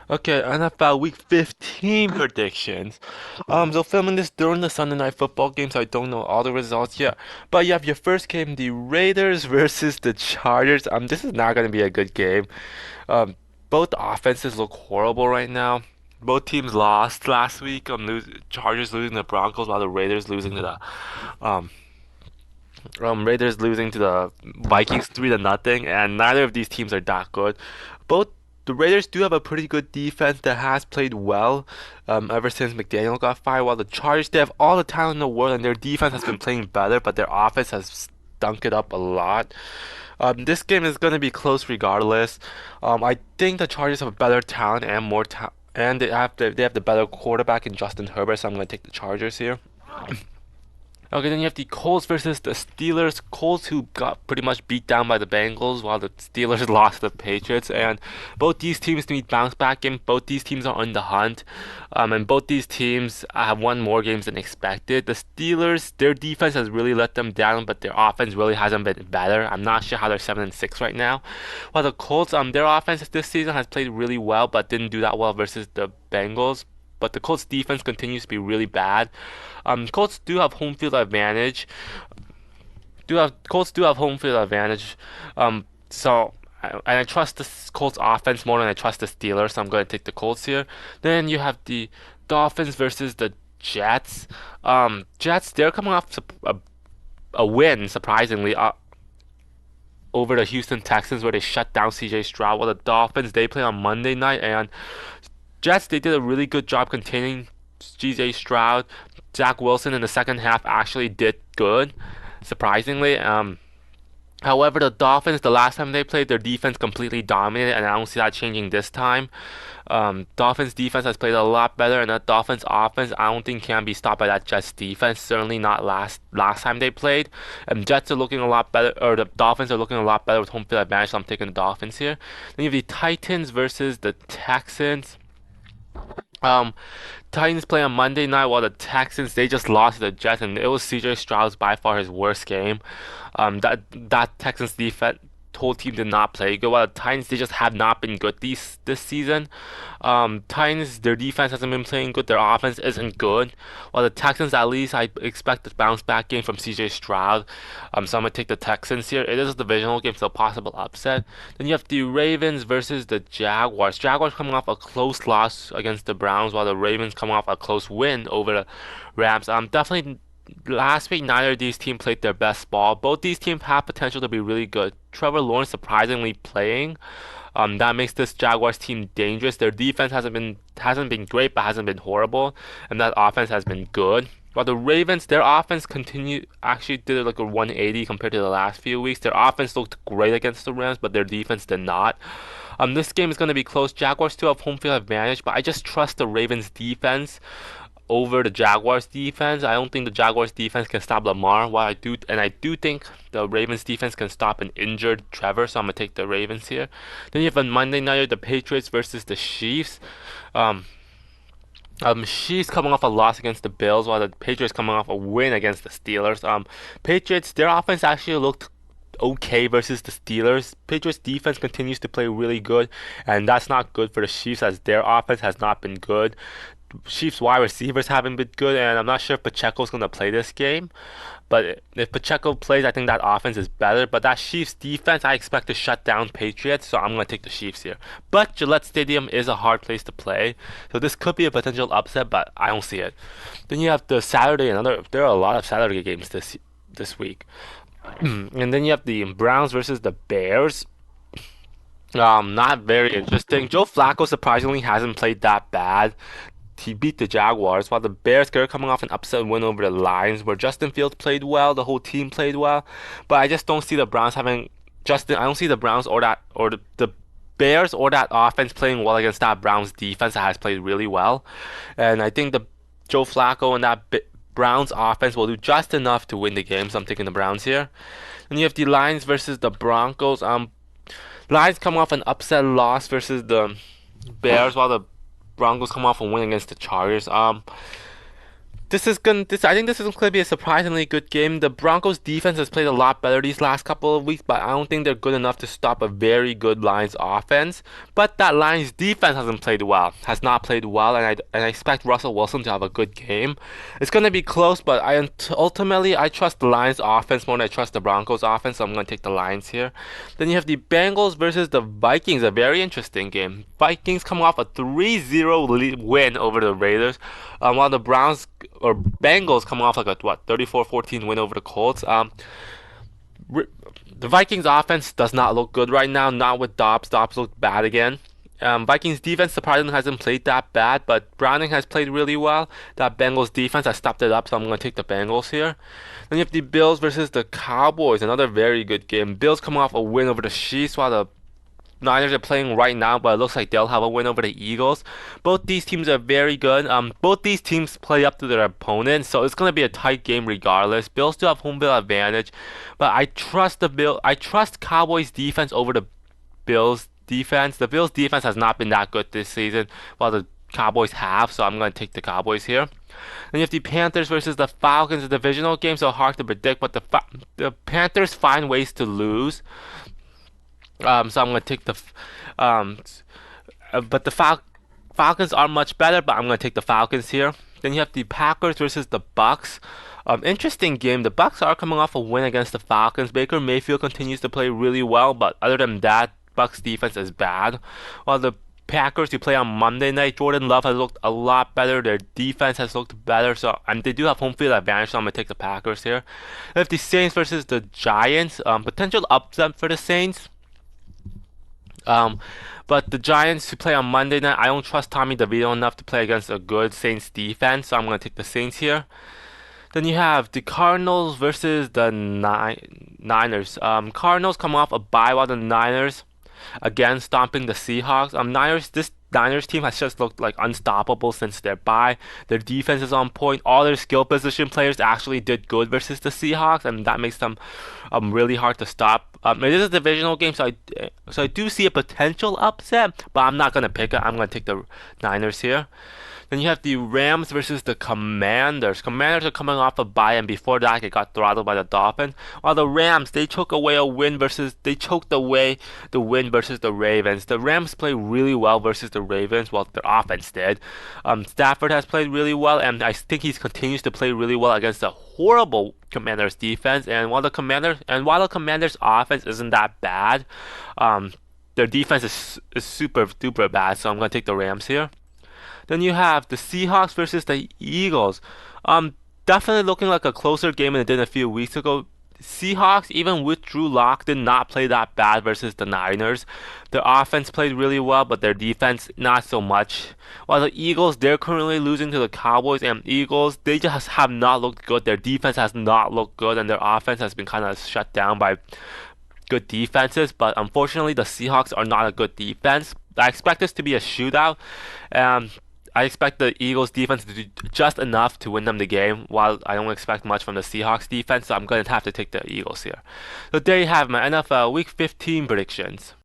Okay, NFL Week 15 predictions. So filming this during the Sunday Night Football game, so I don't know all the results yet. But you have your first game, the Raiders versus the Chargers. This is not going to be a good game. Um, both offenses look horrible right now. Both teams lost last week. Chargers losing to the Broncos, while the um, Raiders losing to the Vikings 3-0, and neither of these teams are that good. Both the Raiders do have a pretty good defense that has played well ever since McDaniel got fired. While the Chargers, they have all the talent in the world, and their defense has been playing better, but their offense has stunk it up a lot. This game is going to be close regardless. I think the Chargers have better talent and more talent, and they have the better quarterback in Justin Herbert, so I'm going to take the Chargers here. Okay, then you have the Colts versus the Steelers. Colts who got pretty much beat down by the Bengals while the Steelers lost to the Patriots. And both these teams need bounce back games. Both these teams are on the hunt. And both these teams have won more games than expected. The Steelers, their defense has really let them down, but their offense really hasn't been better. I'm not sure how they're 7-6 right now. While the Colts, their offense this season has played really well, but didn't do that well versus the Bengals. But the Colts defense continues to be really bad. Colts do have home field advantage. Colts do have home field advantage. I trust the Colts offense more than I trust the Steelers, so I'm going to take the Colts here. Then you have the Dolphins versus the Jets. Jets, they're coming off a win, surprisingly, over the Houston Texans, where they shut down CJ Stroud. While the Dolphins, they play on Monday night, and Jets, they did a really good job containing CJ Stroud. Zach Wilson in the second half actually did good, surprisingly. However, the Dolphins, the last time they played, their defense completely dominated, and I don't see that changing this time. Dolphins defense has played a lot better, and the Dolphins offense, I don't think can be stopped by that Jets defense. Certainly not last time they played. And Jets are looking a lot better, or the Dolphins are looking a lot better with home field advantage. So I'm taking the Dolphins here. Then you have the Titans versus the Texans. Um, Titans play on Monday night, while the Texans, they just lost to the Jets, and it was CJ Stroud's by far his worst game. That Texans defense whole team did not play good. While the Titans, they just have not been good this season. Titans, their defense hasn't been playing good. Their offense isn't good. While the Texans, at least I expect a bounce back game from CJ Stroud. So I'm gonna take the Texans here. It is a divisional game, so possible upset. Then you have the Ravens versus the Jaguars. Jaguars coming off a close loss against the Browns, while the Ravens coming off a close win over the Rams. Definitely last week, neither of these teams played their best ball. Both these teams have potential to be really good. Trevor Lawrence surprisingly playing. That makes this Jaguars team dangerous. Their defense hasn't been great, but hasn't been horrible, and that offense has been good. While the Ravens, their offense actually did like a 180 compared to the last few weeks. Their offense looked great against the Rams, but their defense did not. This game is going to be close. Jaguars still have home field advantage, but I just trust the Ravens defense over the Jaguars defense. I don't think the Jaguars defense can stop Lamar. I do think the Ravens defense can stop an injured Trevor, so I'm gonna take the Ravens here. Then you have on Monday night the Patriots versus the Chiefs. Um, Chiefs coming off a loss against the Bills, while the Patriots coming off a win against the Steelers. Patriots, their offense actually looked okay versus the Steelers. Patriots defense continues to play really good, and that's not good for the Chiefs as their offense has not been good. Chiefs wide receivers haven't been good, and I'm not sure if Pacheco's going to play this game. But if Pacheco plays, I think that offense is better. But that Chiefs defense, I expect to shut down Patriots, so I'm going to take the Chiefs here. But Gillette Stadium is a hard place to play, so this could be a potential upset, but I don't see it. Then you have the Saturday, there are a lot of Saturday games this week. And then you have the Browns versus the Bears. Not very interesting. Joe Flacco surprisingly hasn't played that bad. He beat the Jaguars, while the Bears are coming off an upset win over the Lions, where Justin Fields played well, the whole team played well, but I just don't see the Browns having Justin. I don't see the Browns or the Bears or that offense playing well against that Browns defense that has played really well, and I think the Joe Flacco and that Browns offense will do just enough to win the game. So I'm taking the Browns here. And you have the Lions versus the Broncos. Lions come off an upset loss versus the Bears, while the Broncos come off a win against the Chargers. I think this is going to be a surprisingly good game. The Broncos defense has played a lot better these last couple of weeks, but I don't think they're good enough to stop a very good Lions offense. But that Lions defense has not played well, and I expect Russell Wilson to have a good game. It's going to be close, but ultimately I trust the Lions offense more than I trust the Broncos offense, so I'm going to take the Lions here. Then you have the Bengals versus the Vikings, a very interesting game. Vikings coming off a 3-0 win over the Raiders, while the Bengals coming off like a 34-14 win over the Colts. The Vikings offense does not look good right now. Not with Dobbs. Dobbs looked bad again. Vikings defense surprisingly hasn't played that bad, but Browning has played really well. That Bengals defense has stopped it up, so I'm going to take the Bengals here. Then you have the Bills versus the Cowboys, another very good game. Bills coming off a win over the Chiefs, while the Niners are playing right now, but it looks like they'll have a win over the Eagles. Both these teams are very good. Both these teams play up to their opponents, so it's gonna be a tight game regardless. Bills do have home field advantage, but I trust Cowboys defense over the Bills defense. The Bills defense has not been that good this season, while the Cowboys have, so I'm gonna take the Cowboys here. Then you have the Panthers versus the Falcons, a divisional game, so hard to predict, but the Panthers find ways to lose. So I'm gonna take um, but the Falcons are much better, but I'm gonna take the Falcons here. Then you have the Packers versus the Bucks. Interesting game. The Bucks are coming off a win against the Falcons. Baker Mayfield continues to play really well, but other than that, Bucks defense is bad. While the Packers, who play on Monday night, Jordan Love has looked a lot better. Their defense has looked better, so they do have home field advantage. So I'm gonna take the Packers here. Then you have the Saints versus the Giants. Potential upset for the Saints. But the Giants, who play on Monday night, I don't trust Tommy DeVito enough to play against a good Saints defense, so I'm going to take the Saints here. Then you have the Cardinals versus the Niners. Cardinals come off a bye, while the Niners again stomping the Seahawks. This Niners team has just looked like unstoppable since their bye. Their defense is on point. All their skill position players actually did good versus the Seahawks, and that makes them really hard to stop. It is a divisional game, so I do see a potential upset, but I'm not gonna pick it. I'm gonna take the Niners here. Then you have the Rams versus the Commanders. Commanders are coming off a bye, and before that, they got throttled by the Dolphins. While the Rams, they choked away the win versus the Ravens. The Rams play really well versus the Ravens, well, their offense did. Stafford has played really well, and I think he continues to play really well against a horrible Commanders defense. And while the Commanders offense isn't that bad, their defense is super duper bad. So I'm gonna take the Rams here. Then you have the Seahawks versus the Eagles. Definitely looking like a closer game than it did a few weeks ago. Seahawks, even with Drew Lock, did not play that bad versus the Niners. Their offense played really well, but their defense not so much. While the Eagles, they're currently losing to the Cowboys, and Eagles, they just have not looked good. Their defense has not looked good, and their offense has been kind of shut down by good defenses. But unfortunately, the Seahawks are not a good defense. I expect this to be a shootout. I expect the Eagles defense to do just enough to win them the game, while I don't expect much from the Seahawks defense, so I'm going to have to take the Eagles here. So there you have my NFL Week 15 predictions.